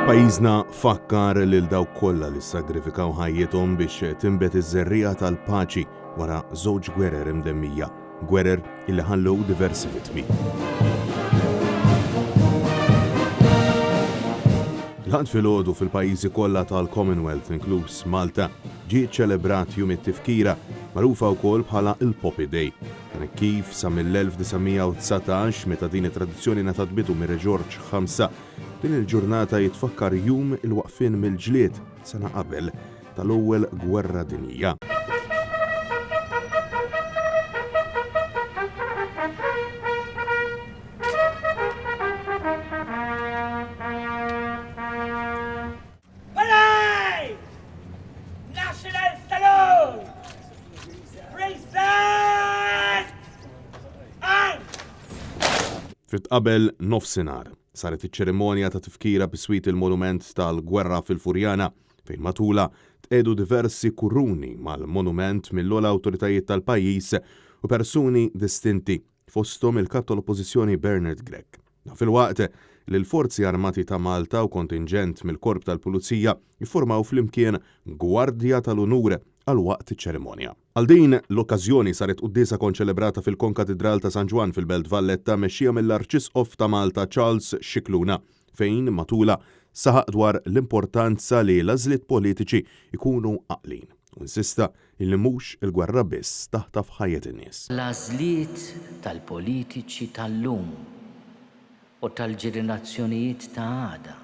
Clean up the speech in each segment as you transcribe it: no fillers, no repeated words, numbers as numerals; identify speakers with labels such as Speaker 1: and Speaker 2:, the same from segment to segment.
Speaker 1: Pajjiżna fakkar lil dawk kollha li ssagrifikaw ħajjithom biex tinbet iż-żerriegħa tal-paċi wara żewġ gwerer imdemmija, gwerer illi ħallew diversi vittmi. L-ħadd filgħodu fil-pajjiżi kollha tal-Commonwealth inkluż Malta ġie ċċelebrat jum it-Tifkira magħrufa wkoll bħala il-Poppy Day. Dan kif sa mill-1919 meta din it-tradizzjoni ngħatat bidu mir-George V din il-ġurnata jitfakkar jum il-waqfien mill-ġlied sena qabel tal-ewwel gwerra dinjija. Qabel nofsinhar saret iċ-ċerimonja ta' tifkira biswit il-monument tal-gwerra fil-Furjana fejn matula tqedu diversi kurruni mal-monument mill-ogħla awtoritajiet tal-pajjiż u persuni distinti fosthom il-kap tal-Oppożizzjoni Bernard Gregg. Fil-waqt li l-Forzi Armati ta' Malta u kontingent mill-Korp tal-Pulizija jiffurmaw flimkien Gwardja tal-Unur għal waqt iċ-ċerimonja. Għal din l-okkażjoni saret qudiesa konċelebrata fil-Konkatedral ta' San Ġwan fil-Belt Valletta mexxija mill-Arċisqof ta' Malta Charles Scicluna fejn matula saħaq dwar l-importanza li l-għażliet politiċi jkunu għaqlin u insista li mhux il-gwerra biss taħtaf ħajjet in-nies.
Speaker 2: L-għażliet tal-politiċi tal-lum u tal-ġenerazzjonijiet ta' għada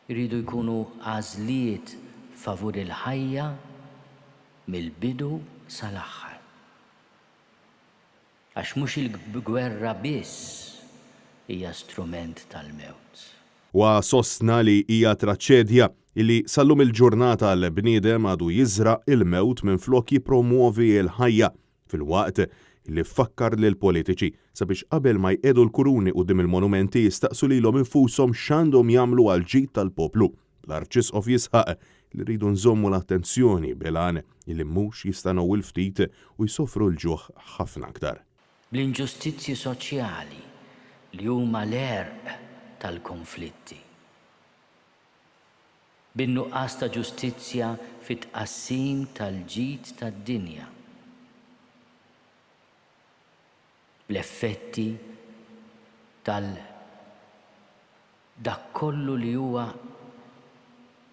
Speaker 2: jridu jkunu għażliet favur il-ħajja mill-bidu sal-aħħar. Għax mhux il-gwerra biss hija strument tal-mewt.
Speaker 1: Wa sostna li hija traċedja illi sallum il-ġurnata l-bniedem għadu jiżraq il-mewt minflok jippromuovi l-ħajja fil-waqt illi fakkar lil politiċi sabiex qabel ma jqedu l-kuruni quddiem il-monumenti jistaqsu lilhom infushom x'għandhom jagħmlu għal ġid tal-poplu. L-Arċisqof jisħaq li rridu nżommu l-attenzjoni bil-għan illi mhux jistanaw il-ftit u jsofru l-ġuħ ħafna aktar.
Speaker 2: Bl-inġustizzji soċjali li huma l-erq tal-konflitti. Bin-nuqqas ta' ġustizzja fit-tqassim tal-ġid tad-dinja. L-effetti dak kollu li huwa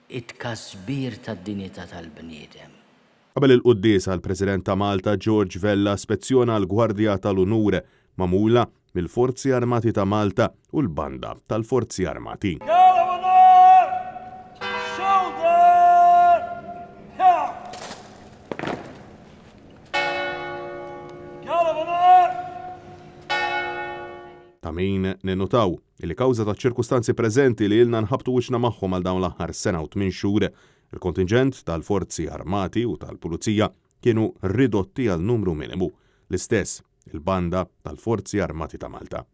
Speaker 2: it-kasbir tad-dinjità tal-bniedem.
Speaker 1: Qabel il-quddiesa l-President ta' Malta George Vella spezzjona l-Gwardja tal-Unur magħmula mill-Forzi Armati ta' Malta u l-Banda tal-Forzi Armati. Ta' min ninnotaw li kawża ta' ċirkustanzi preżenti li ilna nħabtu wiċċna magħhom għal dawn l-aħħar sena u 8 xhur, il-kontingent tal-Forzi Armati u tal-Pulizija kienu ridotti għal numru minimu, l-istess il-Banda tal-Forzi Armati ta' Malta.